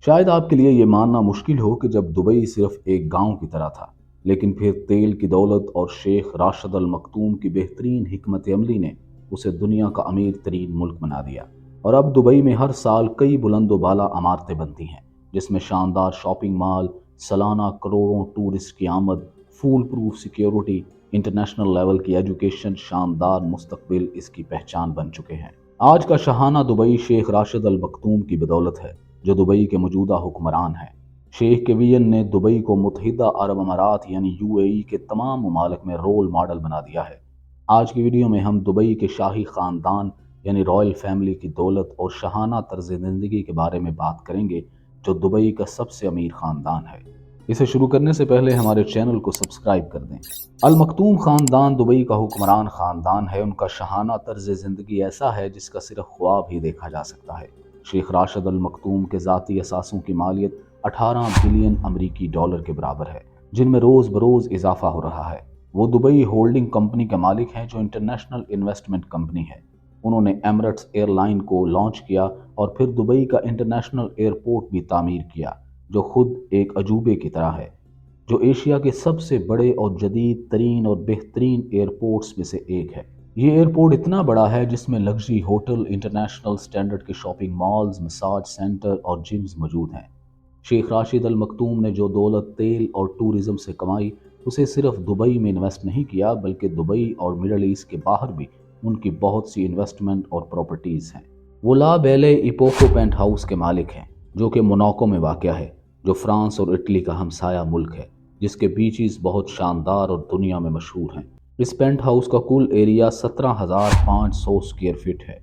शायद आपके लिए ये मानना मुश्किल हो कि जब दुबई सिर्फ एक गांव की तरह था, लेकिन फिर तेल की दौलत और शेख राशिद अल मखतूम की बेहतरीन हिकमत अमली ने उसे दुनिया का अमीर तरीन मुल्क बना दिया। और अब दुबई में हर साल कई बुलंद बाला इमारतें बनती हैं, जिसमें शानदार शॉपिंग मॉल, सालाना करोड़ों टूरिस्ट की आमद, फूल प्रूफ सिक्योरिटी, इंटरनेशनल लेवल की एजुकेशन, शानदार मुस्तकबिल इसकी पहचान बन चुके हैं। आज का शहाना दुबई शेख राशिद अल मखतूम की बदौलत है, जो दुबई के मौजूदा हुक्मरान हैं। शेख के वियन ने दुबई को मुत्तहिदा अरब अमारात यानी यूएई के तमाम ममालिक में रोल मॉडल बना दिया है। आज की वीडियो में हम दुबई के शाही ख़ानदान यानी रॉयल फैमिली की दौलत और शहाना तर्ज ज़िंदगी के बारे में बात करेंगे, जो दुबई का सबसे अमीर ख़ानदान है। इसे शुरू करने से पहले हमारे चैनल को सब्सक्राइब कर दें। अल मखतूम ख़ानदान दुबई का हुक्मरान ख़ानदान है। उनका शहाना तर्ज ज़िंदगी ऐसा है जिसका सिर्फ ख्वाब ही देखा जा सकता है। शेख राशिद अल मखतूम के ज़ाती असासों की मालियत 18 बिलियन अमरीकी डॉलर के बराबर है, जिनमें रोज़ बरोज़ इजाफा हो रहा है। वो दुबई होल्डिंग कंपनी के मालिक हैं, जो इंटरनेशनल इन्वेस्टमेंट कंपनी है। उन्होंने एमरेट्स एयरलाइन को लॉन्च किया और फिर दुबई का इंटरनेशनल एयरपोर्ट भी तामीर किया, जो खुद एक अजूबे की तरह है, जो एशिया के सबसे बड़े और जदीद तरीन और बेहतरीन एयरपोर्ट्स में से एक है। ये एयरपोर्ट इतना बड़ा है जिसमें लग्जरी होटल, इंटरनेशनल स्टैंडर्ड के शॉपिंग मॉल्स, मसाज सेंटर और जिम्स मौजूद हैं। शेख राशिद अल मखतूम ने जो दौलत तेल और टूरिज्म से कमाई, उसे सिर्फ दुबई में इन्वेस्ट नहीं किया, बल्कि दुबई और मिडल ईस्ट के बाहर भी उनकी बहुत सी इन्वेस्टमेंट और प्रॉपर्टीज़ हैं। वो ला बेले इपोको पेंट हाउस के मालिक हैं, जो कि मोनाको में वाक़या है, जो फ्रांस और इटली का हमसाया मुल्क है, जिसके बीचेस बहुत शानदार और दुनिया में मशहूर हैं। इस पेंट हाउस का कुल एरिया 17,500 स्क्वायर फीट है,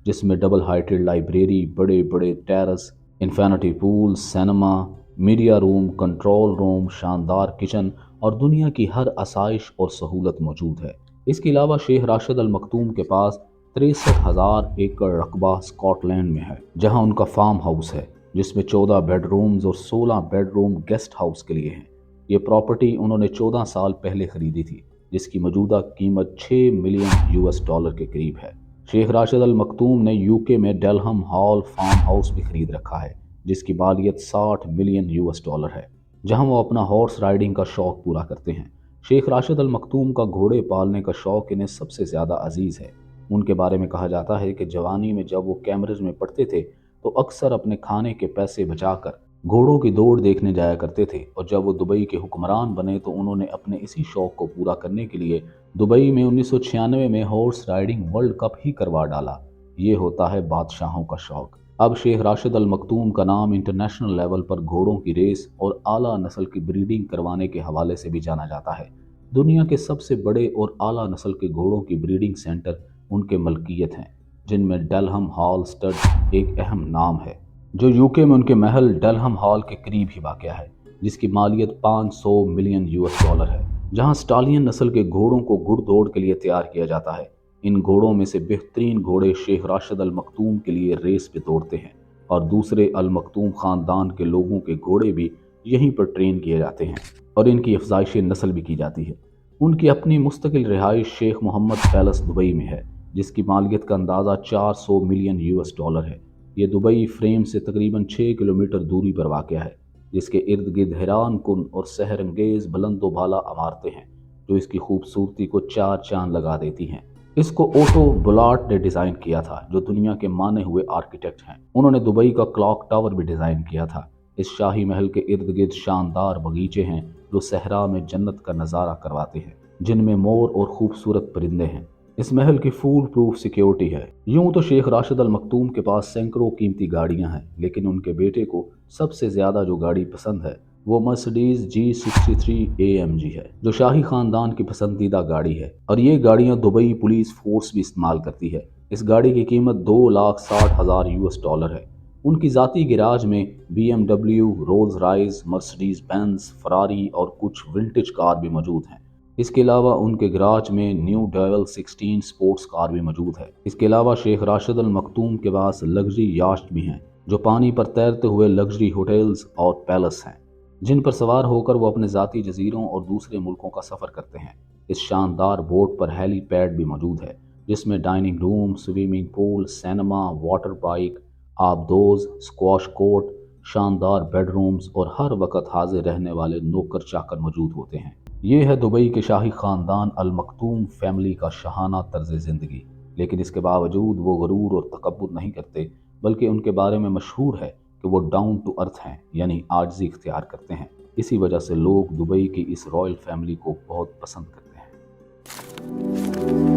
जिसमें डबल हाइटेड लाइब्रेरी, बड़े बड़े terrace, infinity pool, cinema, media room, control room, शानदार किचन और दुनिया की हर आसाइश और सहूलत मौजूद है। इसके अलावा शेख राशिद अल मखतूम के पास 63,000 एकड़ रकबा स्कॉटलैंड में है, जहां उनका फार्म हाउस है, जिसमें 14 बेडरूम्स और 16 बेडरूम गेस्ट हाउस के लिए हैं। ये प्रॉपर्टी उन्होंने 14 साल पहले खरीदी थी, जिसकी मौजूदा कीमत 6 मिलियन यूएस डॉलर के करीब है। शेख राशिद अल मखतूम ने यूके में डेलहम हॉल फार्म हाउस भी खरीद रखा है, जिसकी मालियत 60 मिलियन यूएस डॉलर है, जहां वो अपना हॉर्स राइडिंग का शौक पूरा करते हैं। शेख राशिद अल मखतूम का घोड़े पालने का शौक इन्हें सबसे ज़्यादा अजीज़ है। उनके बारे में कहा जाता है कि जवानी में जब वो कैमरेज में पढ़ते थे, तो अक्सर अपने खाने के पैसे बचाकर घोड़ों की दौड़ देखने जाया करते थे, और जब वो दुबई के हुक्मरान बने तो उन्होंने अपने इसी शौक को पूरा करने के लिए दुबई में 1996 में हॉर्स राइडिंग वर्ल्ड कप ही करवा डाला। ये होता है बादशाहों का शौक। अब शेख राशिद अल मखतूम का नाम इंटरनेशनल लेवल पर घोड़ों की रेस और आला नस्ल की ब्रीडिंग करवाने के हवाले से भी जाना जाता है। दुनिया के सबसे बड़े और आला नस्ल के घोड़ों की ब्रीडिंग सेंटर उनके मलकियत हैं, जिनमें डेलहम हॉल स्टड एक अहम नाम है, जो यूके में उनके महल डेलहम हॉल के करीब ही वाक़या है, जिसकी मालियत 500 मिलियन यूएस डॉलर है, जहां स्टालियन नस्ल के घोड़ों को घुड़दौड़ के लिए तैयार किया जाता है। इन घोड़ों में से बेहतरीन घोड़े शेख राशिद अल मखतूम के लिए रेस पे दौड़ते हैं, और दूसरे अल मखतूम ख़ानदान के लोगों के घोड़े भी यहीं पर ट्रेन किए जाते हैं और इनकी अफजाइश नस्ल भी की जाती है। उनकी अपनी मुस्तकिल रिहाइश शेख मोहम्मद पैलेस दुबई में है, जिसकी मालियत का अंदाज़ा 400 मिलियन यूएस डॉलर है। ये दुबई फ्रेम से तकरीबन 6 किलोमीटर दूरी पर वाक़या है, जिसके इर्द गिर्द हैरान कुन और सहर अंगेज़ बुलंद बाला इमारतें हैं, जो इसकी खूबसूरती को चार चांद लगा देती हैं। इसको ओटो बुलाट ने डिज़ाइन किया था, जो दुनिया के माने हुए आर्किटेक्ट हैं। उन्होंने दुबई का क्लॉक टावर भी डिज़ाइन किया था। इस शाही महल के इर्द गिर्द शानदार बगीचे हैं, जो सहरा में जन्नत का नज़ारा करवाते हैं, जिनमें मोर और खूबसूरत परिंदे हैं। इस महल की फूल प्रूफ सिक्योरिटी है। यूं तो शेख राशिद अल मखतूम के पास सैकड़ों कीमती गाड़ियां हैं, लेकिन उनके बेटे को सबसे ज़्यादा जो गाड़ी पसंद है वो मर्सिडीज G63 AMG है, जो शाही खानदान की पसंदीदा गाड़ी है, और ये गाड़ियां दुबई पुलिस फोर्स भी इस्तेमाल करती है। इस गाड़ी की कीमत 2,60,000 यूएस डॉलर है। उनकी ज़ाती गिराज में BMW, Rolls Royce, Mercedes Benz, Ferrari और कुछ विंटेज कार भी मौजूद हैं। इसके अलावा उनके गराज में न्यू डेवल 16 स्पोर्ट्स कार भी मौजूद है। इसके अलावा शेख राशिद अल मखतूम के पास लग्जरी याcht भी हैं, जो पानी पर तैरते हुए लग्जरी होटल्स और पैलेस हैं, जिन पर सवार होकर वो अपने ज़ाती जजीरों और दूसरे मुल्कों का सफ़र करते हैं। इस शानदार बोट पर हेलीपैड भी मौजूद है, जिसमें dining room, swimming pool, cinema, water bike, आबदोज, स्क्वाश कोर्ट, शानदार बेडरूम्स और हर वक्त हाजिर रहने वाले नौकर चाकर मौजूद होते हैं। ये है दुबई के शाही ख़ानदान अल मखतूम फैमिली का शहाना तर्ज ज़िंदगी। लेकिन इसके बावजूद वो गरूर और तकब्बुर नहीं करते, बल्कि उनके बारे में मशहूर है कि वो डाउन टू अर्थ हैं, यानी आजिज़ी इख्तियार करते हैं। इसी वजह से लोग दुबई की इस रॉयल फैमिली को बहुत पसंद करते हैं।